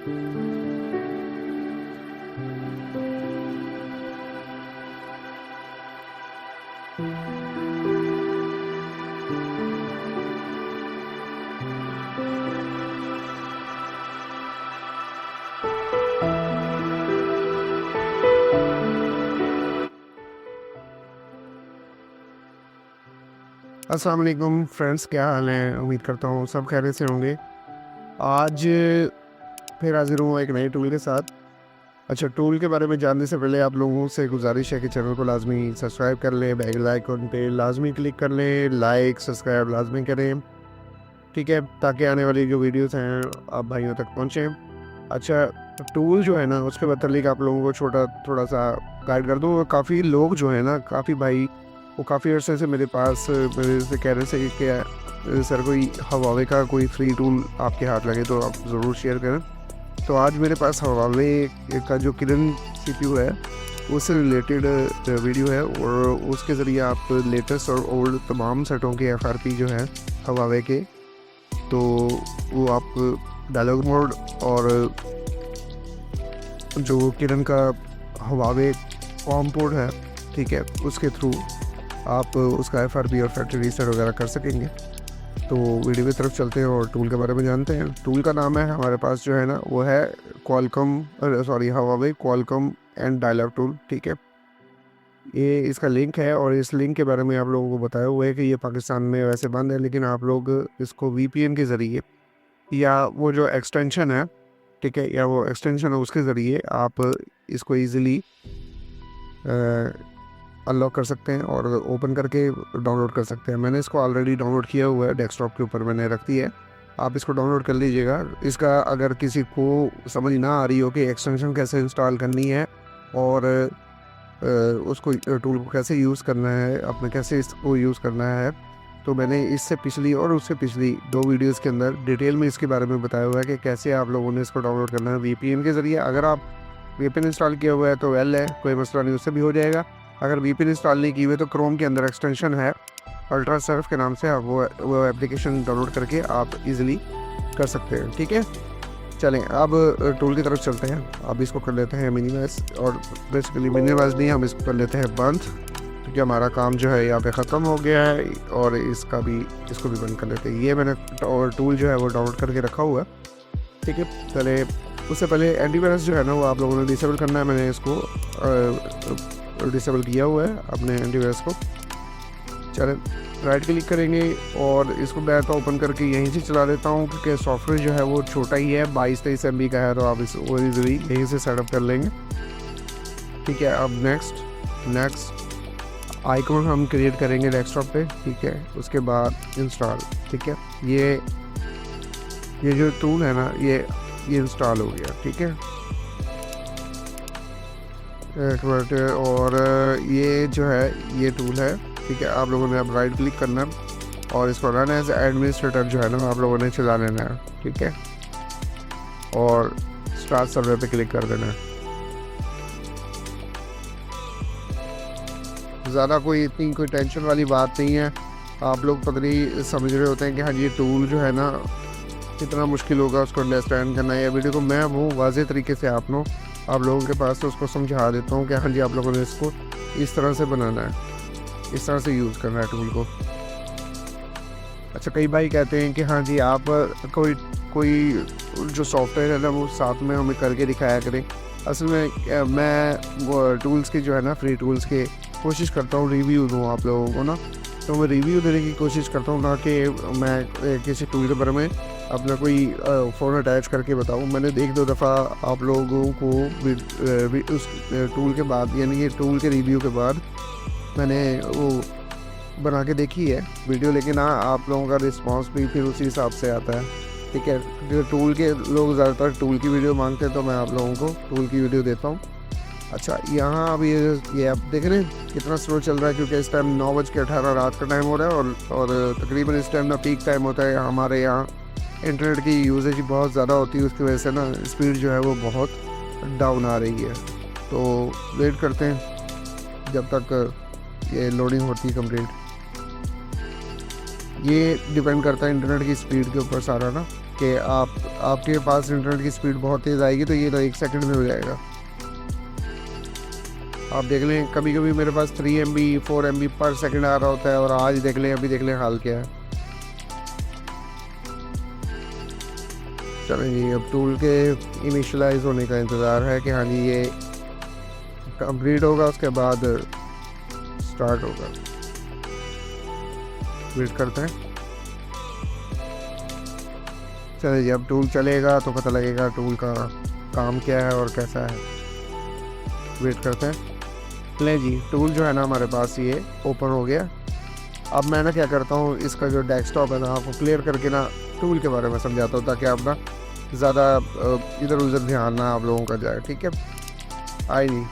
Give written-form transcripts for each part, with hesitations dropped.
अस्सलाम वालेकुम फ्रेंड्स, क्या हाल है? उम्मीद करता हूँ सब खैरियत से होंगे। आज फिर हाजिर हूँ एक नए टूल के साथ। अच्छा, टूल के बारे में जानने से पहले आप लोगों से गुजारिश है कि चैनल को लाजमी सब्सक्राइब कर लें, बेल आइकन पे लाजमी क्लिक कर लें, लाइक सब्सक्राइब लाजमी करें, ठीक है, ताकि आने वाली जो वीडियोस हैं आप भाइयों तक पहुँचें। अच्छा, टूल जो है ना उसके मतलब आप लोगों को थोड़ा सा गाइड कर दूँ। काफ़ी लोग जो है ना, काफ़ी भाई वो काफ़ी अर्से से मेरे से कह रहे थे कि सर कोई हवावे का कोई फ्री टूल आपके हाथ लगे तो आप ज़रूर शेयर करें। तो आज मेरे पास हवावे का जो किरण सीपीयू है उससे रिलेटेड वीडियो है, और उसके ज़रिए आप लेटेस्ट और ओल्ड तमाम सेटों के एफआरपी जो है हवावे के, तो वो आप डायलॉग मोड और जो किरण का हवावे कॉम पोर्ट है, ठीक है, उसके थ्रू आप उसका एफआरपी और फैक्ट्री रीसेट वगैरह कर सकेंगे। तो वीडियो की तरफ चलते हैं और टूल के बारे में जानते हैं। टूल का नाम है हमारे पास जो है ना वो है Huawei Qualcomm and dialog tool, ठीक है। ये इसका लिंक है और इस लिंक के बारे में आप लोगों को बताया हुआ है कि ये पाकिस्तान में वैसे बंद है, लेकिन आप लोग इसको वीपीएन के ज़रिए या वो जो एक्सटेंशन है, ठीक है, या वो एक्सटेंशन है उसके ज़रिए आप इसको ईज़िली अनलॉक कर सकते हैं और ओपन करके डाउनलोड कर सकते हैं। मैंने इसको ऑलरेडी डाउनलोड किया हुआ है, डेस्कटॉप के ऊपर मैंने रख दिया है। आप इसको डाउनलोड कर लीजिएगा। इसका अगर किसी को समझ ना आ रही हो कि एक्सटेंशन कैसे इंस्टॉल करनी है और उसको टूल को कैसे यूज़ करना है, अपने कैसे इसको यूज़ करना है, तो मैंने इससे पिछली और उससे पिछली 2 वीडियोज़ के अंदर डिटेल में इसके बारे में बताया हुआ है कि कैसे आप लोगों ने इसको डाउनलोड करना है वीपीएन के ज़रिए। अगर आप वीपीएन इंस्टॉल किया हुआ है तो वेल है, कोई मसला नहीं, उससे भी हो जाएगा। अगर वीपीएन इंस्टॉल नहीं की हुई तो क्रोम के अंदर एक्सटेंशन है अल्ट्रा सर्फ के नाम से, आप वो एप्लीकेशन डाउनलोड करके आप इजीली कर सकते हैं, ठीक है। चलें अब टूल की तरफ चलते हैं। अब इसको कर लेते हैं मिनिमाइज, और बेसिकली मिनिमाइज नहीं, हम इसको कर लेते हैं बंद, क्योंकि हमारा काम जो है यहाँ पे ख़त्म हो गया है, और इसको भी बंद कर लेते हैं। ये मैंने टूल जो है वो डाउनलोड करके रखा हुआ है, ठीक है। पहले उससे पहले एंटीवायरस जो है ना वो आप लोगों ने डिसेबल करना है। मैंने इसको डिसेबल किया हुआ है अपने एंटीवायरस को। चलें, राइट क्लिक करेंगे और इसको मैं तो ओपन करके यहीं से चला देता हूँ, क्योंकि सॉफ्टवेयर जो है वो छोटा ही है, 22-23 MB का है, तो आप इस ईज़िली यहीं से सेटअप कर लेंगे, ठीक है। अब नेक्स्ट आइकॉन हम क्रिएट करेंगे डेस्कटॉप पे, ठीक है। उसके बाद इंस्टॉल, ठीक है। ये जो टूल है ना ये इंस्टॉल हो गया, ठीक है। एक मिनट, और ये जो है ये टूल है, ठीक है। आप लोगों ने अब राइट क्लिक करना है और इसको रन एज एडमिनिस्ट्रेटर जो है ना आप लोगों ने चला लेना है, ठीक है, और स्टार्ट सर्वर पे क्लिक कर देना है। ज़्यादा कोई टेंशन वाली बात नहीं है। आप लोग पता नहीं समझ रहे होते हैं कि हाँ ये टूल जो है ना कितना मुश्किल होगा उसको अंडरस्टैंड करना है। वीडियो को मैं वो वाज़े तरीके से आप लोगों के पास तो उसको समझा देता हूँ कि हाँ जी आप लोगों ने इसको इस तरह से बनाना है, इस तरह से यूज़ करना है टूल को। अच्छा, कई भाई कहते हैं कि हाँ जी आप कोई जो सॉफ्टवेयर है ना वो साथ में हमें करके दिखाया करें। असल में मैं वो टूल्स के जो है ना फ्री टूल्स के कोशिश करता हूँ रिव्यू दूँ आप लोगों को ना, तो मैं रिव्यू देने की कोशिश करता हूँ, ना कि मैं किसी टूल के बारे में अपना कोई फ़ोन अटैच करके बताऊँ। मैंने 1-2 दफ़ा आप लोगों को उस टूल के बाद, यानी ये टूल के रिव्यू के बाद मैंने वो बना के देखी है वीडियो, लेकिन हाँ आप लोगों का रिस्पांस भी फिर उसी हिसाब से आता है, ठीक है। जो टूल के लोग ज़्यादातर टूल की वीडियो मांगते हैं, तो मैं आप लोगों को टूल की वीडियो देता हूँ। अच्छा, यहाँ अब ये आप देख रहे हैं कितना स्लो चल रहा है, क्योंकि इस टाइम 9:18 रात का टाइम हो रहा है, और तकरीबन इस टाइम ना पीक टाइम होता है। हमारे यहाँ इंटरनेट की यूजेज बहुत ज़्यादा होती है, उसकी वजह से ना स्पीड जो है वो बहुत डाउन आ रही है। तो वेट करते हैं जब तक ये लोडिंग होती है कंप्लीट। ये डिपेंड करता है इंटरनेट की स्पीड के ऊपर सारा ना, कि आपके पास इंटरनेट की स्पीड बहुत तेज़ आएगी तो ये तो 1 सेकंड में हो जाएगा। आप देख लें कभी कभी मेरे पास 3 MB 4 MB पर सेकंड आ रहा होता है, और आज देख लें, अभी देख लें हाल क्या है। चलें जी, अब टूल के इनिशियलाइज होने का इंतज़ार है कि हाँ जी ये कंप्लीट होगा, उसके बाद स्टार्ट होगा। वेट करते हैं। चलिए जी, अब टूल चलेगा तो पता लगेगा टूल का काम क्या है और कैसा है। वेट करते हैं। ले जी, टूल जो है ना हमारे पास ये ओपन हो गया। अब मैं ना क्या करता हूँ, इसका जो डेस्कटॉप है ना आपको क्लियर करके ना टूल के बारे में समझाता हूँ, ताकि आप ना ज़्यादा इधर उधर ध्यान ना आप लोगों का जाए। ठीक है, आई नहीं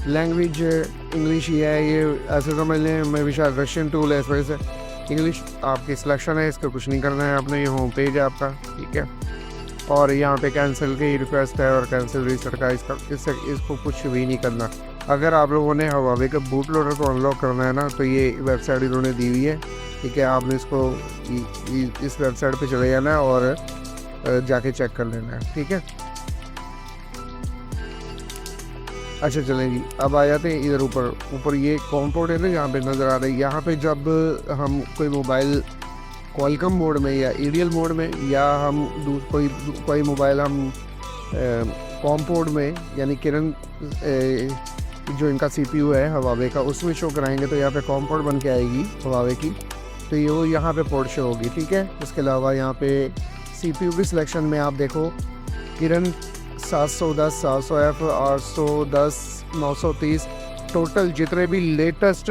लैंग्वेज इंग्लिश ही है, ये ऐसे समझ लें मैं भी शायद रशियन टूल है, इस वजह से इंग्लिश आपकी सिलेक्शन है, इसका कुछ नहीं करना है आपने, ये होम पेज है आपका। ठीक है, और यहाँ पे कैंसिल की रिक्वेस्ट है और कैंसिल रीसेट का, इसको कुछ भी नहीं करना। अगर आप लोगों ने हवावे का बूट लोडर को अनलॉक करना है ना, तो ये वेबसाइट इन्होंने दी हुई है। ठीक है, आपने इसको इस वेबसाइट पे चले जाना है और जाके चेक कर लेना है। ठीक है, अच्छा चलें जी, अब आ जाते हैं इधर ऊपर ये कॉम पोर्ट है ना, यहाँ पे नज़र आ रही है। यहाँ पे जब हम कोई मोबाइल क्वालकॉम मोड में या ईडीएल मोड में, या हम कोई मोबाइल हम कॉम पोर्ट में, यानी किरण जो इनका CPU है हवावे का, उसमें शो कराएंगे तो यहाँ पे कॉम पोर्ट बन के आएगी हवावे की, तो ये वो यहाँ पे पोर्ट शो होगी। ठीक है, इसके अलावा यहाँ पे CPU की सिलेक्शन में आप देखो किरण 710, 700F, 810, 930, टोटल जितने भी लेटेस्ट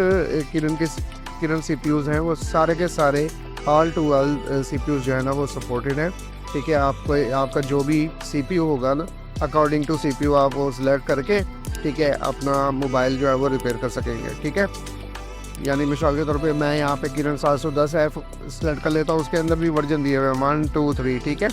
किरण CPUs हैं वो सारे के सारे ऑल टू ऑल CPUs जो है ना वो सपोर्टेड है। ठीक है, आपका जो भी CPU होगा ना, अकॉर्डिंग टू CPU आप वो सिलेक्ट करके, ठीक है, अपना मोबाइल जो है वो रिपेयर कर सकेंगे। ठीक है, यानी मिसाल के तौर पे मैं यहाँ पे किरण 710F सेलेक्ट कर लेता हूँ, उसके अंदर भी वर्जन दिए हुए हैं 1, 2, 3। ठीक है,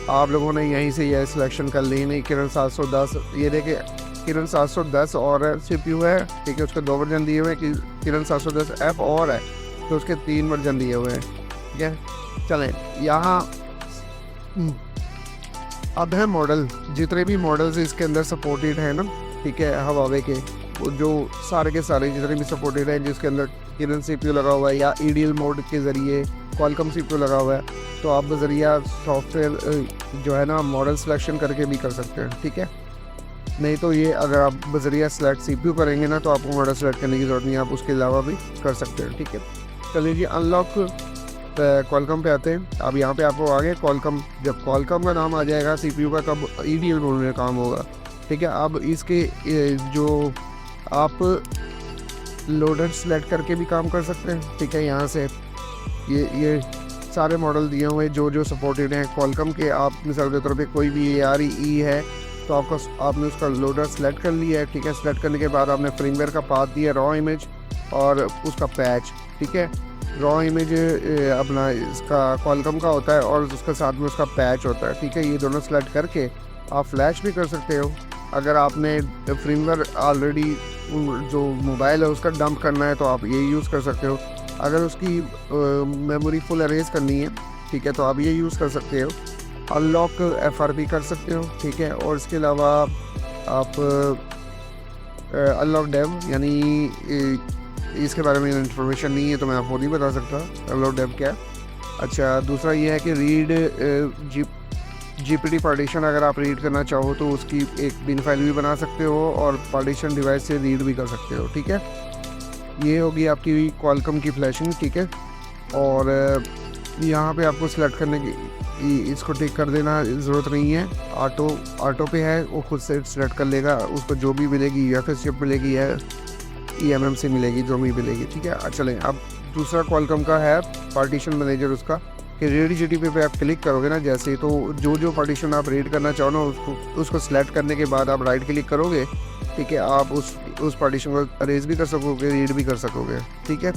आप लोगों ने यहीं से यह सिलेक्शन कर ली, नहीं किरण 710, ये देखिए किरण 710 और CPU है। ठीक है, उसके 2 वर्जन दिए हुए हैं, किरण 710F और है, तो उसके 3 वर्जन दिए हुए हैं। ठीक है, चलें यहाँ अब है मॉडल, जितने भी मॉडल्स इसके अंदर सपोर्टेड है ना, ठीक है, हवावे के वो जो सारे के सारे जितने भी सपोर्टेड हैं, जिसके अंदर किरण CPU लगा हुआ है या ईडीएल मोड के ज़रिए क्वालकॉम CPU लगा हुआ है, तो आप बजरिया सॉफ्टवेयर जो है ना मॉडल सिलेक्शन करके भी कर सकते हैं। ठीक है, नहीं तो ये अगर आप बजरिया सेलेक्ट CPU करेंगे ना, तो आपको मॉडल सेलेक्ट करने की ज़रूरत नहीं है, आप उसके अलावा भी कर सकते हैं। ठीक है, चलिए जी, अनलॉक क्वालकॉम पे आते हैं। अब यहाँ पे आपको आगे क्वालकॉम, जब क्वालकॉम का नाम आ जाएगा CPU का, तब ईडीएल मोड में काम होगा। ठीक है, अब इसके जो आप लोडर सेलेक्ट करके भी काम कर सकते हैं। ठीक है, यहाँ से ये सारे मॉडल दिए हुए जो सपोर्टेड हैं क्वालकॉम के। आप मिसाल के तौर पे कोई भी ARE है तो आपने उसका लोडर सेलेक्ट कर लिया है। ठीक है, सेलेक्ट करने के बाद आपने फ्रेमवेयर का पाथ दिया, रॉ इमेज और उसका पैच। ठीक है, रॉ इमेज अपना इसका क्वालकॉम का होता है और उसके साथ में उसका पैच होता है। ठीक है, ये दोनों सेलेक्ट करके आप फ्लैश भी कर सकते हो। अगर आपने फ्रेमवेयर ऑलरेडी जो मोबाइल है उसका डंप करना है तो आप ये यूज़ कर सकते हो। अगर उसकी मेमोरी फुल अरेज करनी है, ठीक है, तो आप ये यूज़ कर सकते हो। अनलॉक FRP कर सकते हो। ठीक है, और इसके अलावा आप अनलॉक डेव, यानी इसके बारे में इन्फॉर्मेशन नहीं है तो मैं आपको नहीं बता सकता अनलॉक डेव क्या है। अच्छा, दूसरा ये है कि रीड GPD पार्टीशन, अगर आप रीड करना चाहो तो उसकी एक बिन फाइल भी बना सकते हो और पार्टीशन डिवाइस से रीड भी कर सकते हो। ठीक है, ये होगी आपकी क्वालकॉम की फ्लैशिंग। ठीक है, और यहाँ पे आपको सिलेक्ट करने की, इसको टिक कर देना ज़रूरत नहीं है, ऑटो पे है, वो खुद से सिलेक्ट कर लेगा। उसको जो भी मिलेगी UFS चिप मिलेगी या eMMC मिलेगी, जो भी मिलेगी। ठीक है, चलें, अब दूसरा क्वालकॉम का है पार्टीशन मैनेजर, उसका कि रीड GTP पे आप क्लिक करोगे ना जैसे, तो जो पार्टीशन आप रीड करना चाहो ना उसको सिलेक्ट करने के बाद आप राइट क्लिक करोगे। ठीक है, आप उस पार्टीशन को अरेज भी कर सकोगे, रीड भी कर सकोगे। ठीक है,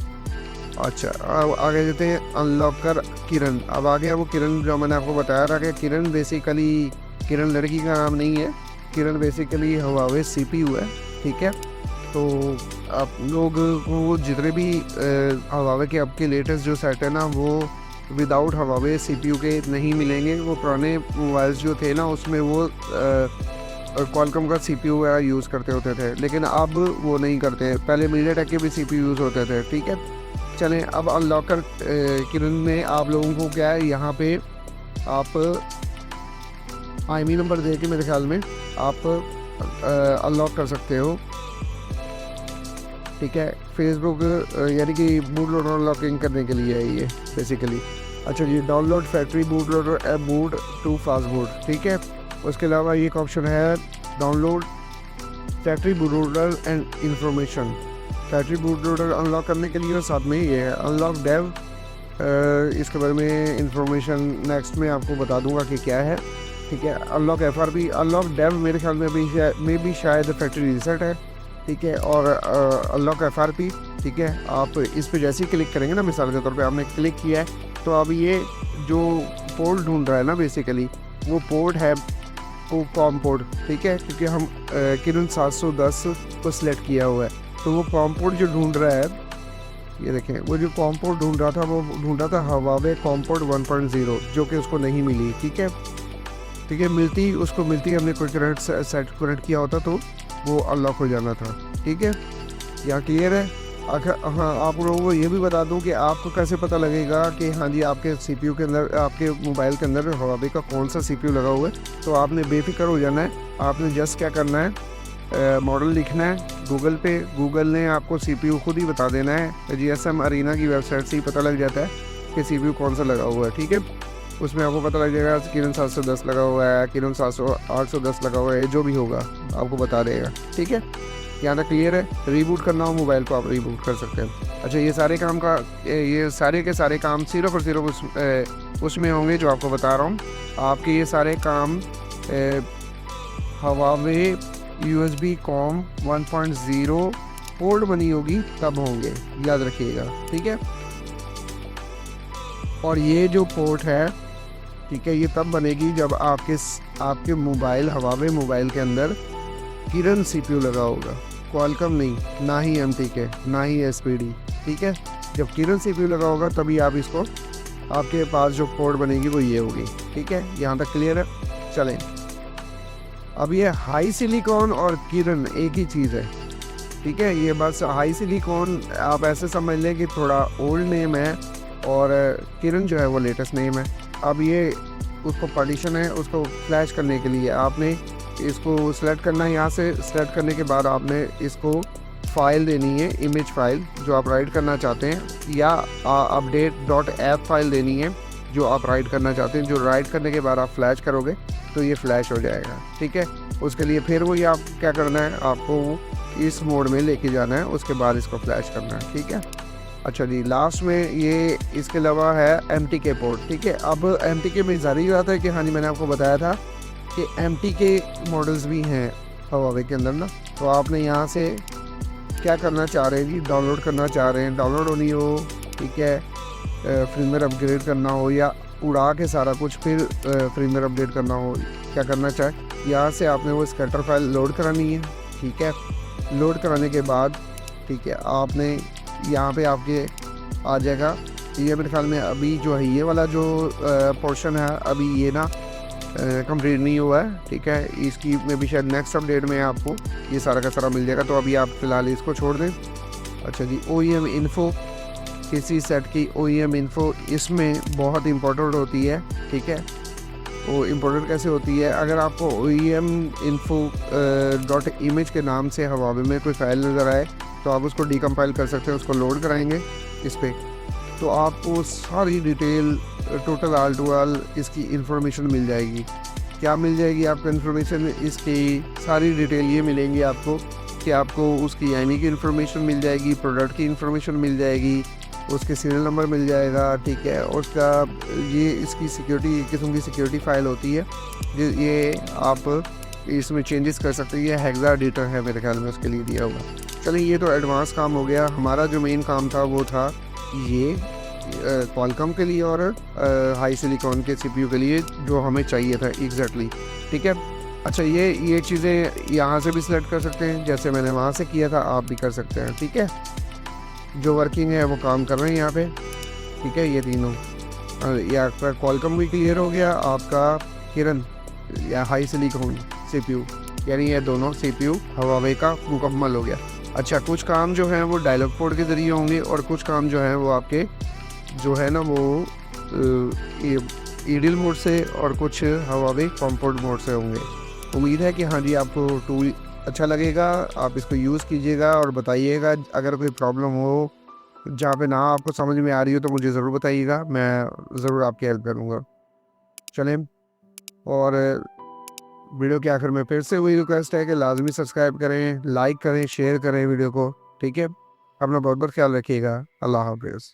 अच्छा, अब आगे देते हैं अनलॉक कर किरण। अब आगे वो किरण जो मैंने आपको बताया था कि किरण बेसिकली किरण लड़की का नाम नहीं है, किरण बेसिकली हवावे CPU है। ठीक है, तो आप लोग को जितने भी हवावे के अब के लेटेस्ट जो सेट है ना, वो विदाउट हवावे CPU के नहीं मिलेंगे। वो पुराने मोबाइल्स जो थे ना उसमें वो क्वालकॉम का CPU यूज़ करते होते थे, लेकिन अब वो नहीं करते हैं। पहले मीडियाटेक के भी CPU यूज़ होते थे, ठीक है। चलें अब अनलॉकर किरण में आप लोगों को क्या है, यहाँ पे आप IMEI नंबर दे के मेरे ख्याल में आप अनलॉक कर सकते हो, ठीक है। फेसबुक यानी कि बूट लोडर अनलॉकिंग करने के लिए है ये बेसिकली। अच्छा जी, download factory boot loader app boot to fast boot, ठीक है। उसके अलावा एक ऑप्शन है download factory boot loader and information. Factory boot loader unlock करने के लिए और साथ में ये है अनलॉक डेव। इसके बारे में इंफॉर्मेशन नेक्स्ट में आपको बता दूंगा कि क्या है, ठीक है। अनलॉक FRP, अनलॉक डेव मेरे ख्याल में भी शायद फैक्ट्री रीसेट है, ठीक है। और अनलॉक FRP, ठीक है। आप इस पे जैसे ही क्लिक करेंगे ना, मिसाल के तौर पे आपने क्लिक किया है तो अब ये जो पोर्ट ढूंढ रहा है ना बेसिकली वो पोर्ट है वो कॉम पोर्ट, ठीक है, क्योंकि हम किरण 710 को सिलेक्ट किया हुआ है। तो वो कॉम पोर्ट जो ढूंढ रहा है, ये देखें, वो जो कॉम पोर्ट ढूंढ रहा था वो ढूंढ रहा था हवावे कॉम पोर्ट 1.0, जो कि उसको नहीं मिली, ठीक है। ठीक है, मिलती हमने कोई करंट सेट कनेक्ट किया होता तो वो अनलॉक हो जाना था, ठीक है। यहाँ क्लियर है। हाँ, आप लोगों को ये भी बता दूं कि आपको कैसे पता लगेगा कि हाँ जी आपके CPU के अंदर, आपके मोबाइल के अंदर हवावे का कौन सा CPU लगा हुआ है। तो आपने बेफिक्र हो जाना है। आपने जस्ट क्या करना है, मॉडल लिखना है गूगल पे। गूगल ने आपको CPU खुद ही बता देना है। GSM अरीना की वेबसाइट से ही पता लग जाता है कि CPU कौन सा लगा हुआ है, ठीक है। उसमें आपको पता लग जाएगा किरण 710 लगा हुआ है, किरण 810 लगा हुआ है, जो भी होगा आपको बता देगा, ठीक है। यहाँ तक क्लियर है। रीबूट करना हो मोबाइल को आप रीबूट कर सकते हैं। अच्छा, ये सारे के सारे काम सिर्फ और सिर्फ उसमें होंगे जो आपको बता रहा हूँ। आपके ये सारे काम हवावे USB कॉम 1.0 पोर्ट बनी होगी तब होंगे, याद रखिएगा, ठीक है। और ये जो पोर्ट है, ठीक है, ये तब बनेगी जब आपके मोबाइल हवावे मोबाइल के अंदर किरण CPU लगा होगा, क्वालकॉम नहीं, ना ही MTK, ना ही SPD, ठीक है। जब किरण CPU लगा होगा तभी आप इसको, आपके पास जो पोर्ट बनेगी वो ये होगी, ठीक है। यहाँ तक क्लियर है। चलें, अब ये हाई सिलिकॉन और किरण एक ही चीज़ है, ठीक है। ये बस हाई सिलिकॉन आप ऐसे समझ लें कि थोड़ा ओल्ड नेम है और किरण जो है वो लेटेस्ट नेम है। अब ये उसको पार्टीशन है, उसको फ्लैश करने के लिए आपने इसको सेलेक्ट करना है। यहाँ से सेलेक्ट करने के बाद आपने इसको फाइल देनी है, इमेज फाइल जो आप राइट करना चाहते हैं, या update.app फाइल देनी है जो आप राइट करना चाहते हैं। जो राइट करने के बाद आप फ्लैश करोगे तो ये फ्लैश हो जाएगा, ठीक है। उसके लिए फिर वही आप क्या करना है, आपको इस मोड में लेके जाना है, उसके बाद इसको फ्लैश करना है, ठीक है। अच्छा जी, लास्ट में ये इसके अलावा है MTK पोर्ट, ठीक है। अब MTK में जारी बात है कि हाँ जी, मैंने आपको बताया था कि MTK मॉडल्स भी हैं हवावे के अंदर ना। तो आपने यहाँ से क्या करना चाह रहे हैं जी, डाउनलोड करना चाह रहे हैं, डाउनलोड होनी हो, ठीक है, फर्मवेयर अपग्रेड करना हो या उड़ा के सारा कुछ फिर फर्मवेयर अपडेट करना हो, क्या करना चाहे, यहाँ से आपने वो स्कैटर फाइल लोड करानी है, ठीक है। लोड कराने के बाद, ठीक है, आपने यहाँ पे आपके आ जाएगा। ये मेरे ख्याल में अभी जो है ये वाला जो पोर्शन है अभी ये ना कंप्लीट नहीं हुआ है, ठीक है। इसकी में भी शायद नेक्स्ट अपडेट में आपको ये सारा का सारा मिल जाएगा। तो अभी आप फ़िलहाल इसको छोड़ दें। अच्छा जी, OEM इन्फो, किसी सेट की OEM इन्फो इसमें बहुत इम्पोर्टेंट होती है, ठीक है। वो इम्पोर्टेंट कैसे होती है, अगर आपको OEM info.image के नाम से हवावे में कोई फाइल नज़र आए तो आप उसको डिकम्पाइल कर सकते हैं। उसको लोड कराएंगे इस पर तो आपको सारी डिटेल टोटल आल टू आल इसकी इन्फॉर्मेशन मिल जाएगी। क्या मिल जाएगी आपको इन्फॉर्मेशन, इसकी सारी डिटेल ये मिलेंगी आपको कि आपको उसकी IMEI की इन्फॉर्मेशन मिल जाएगी, प्रोडक्ट की इन्फॉर्मेशन मिल जाएगी, उसके सीरियल नंबर मिल जाएगा, ठीक है। और उसका ये इसकी सिक्योरिटी, एक किस्म की सिक्योरिटी फाइल होती है, ये आप इसमें चेंजेस कर सकते हैं। ये हेक्सा एडिटर है मेरे ख्याल में उसके लिए दिया हुआ। चलिए, ये तो एडवांस काम हो गया। हमारा जो मेन काम था वो था ये क्वालकॉम के लिए और हाई सिलिकॉन के CPU के लिए जो हमें चाहिए था एग्जैक्टली, ठीक है। अच्छा, ये चीज़ें यहाँ से भी सिलेक्ट कर सकते हैं, जैसे मैंने वहाँ से किया था आप भी कर सकते हैं, ठीक है। जो वर्किंग है वो काम कर रहे हैं यहाँ पे, ठीक है, ये तीनों। या आपका कॉलकम भी क्लियर हो गया, आपका किरण या हाई सिलिकॉन CPU, यानी ये दोनों CPU Huawei का मुकम्मल हो गया। अच्छा, कुछ काम जो है वो डायलॉग पोर्ट के ज़रिए होंगे और कुछ काम जो है वो आपके जो है ना वो ईडिल मोड से और कुछ Huawei कॉम्पोर्ट मोड से होंगे। उम्मीद है कि हाँ जी आपको टूल अच्छा लगेगा, आप इसको यूज़ कीजिएगा और बताइएगा अगर कोई प्रॉब्लम हो जहाँ पे ना आपको समझ में आ रही हो तो मुझे ज़रूर बताइएगा, मैं ज़रूर आपकी हेल्प करूँगा। चलें, और वीडियो के आखिर में फिर से वही रिक्वेस्ट है कि लाजमी सब्सक्राइब करें, लाइक करें, शेयर करें वीडियो को। ठीक है, अपना बहुत बहुत ख्याल रखिएगा। अल्लाह हाफिज़।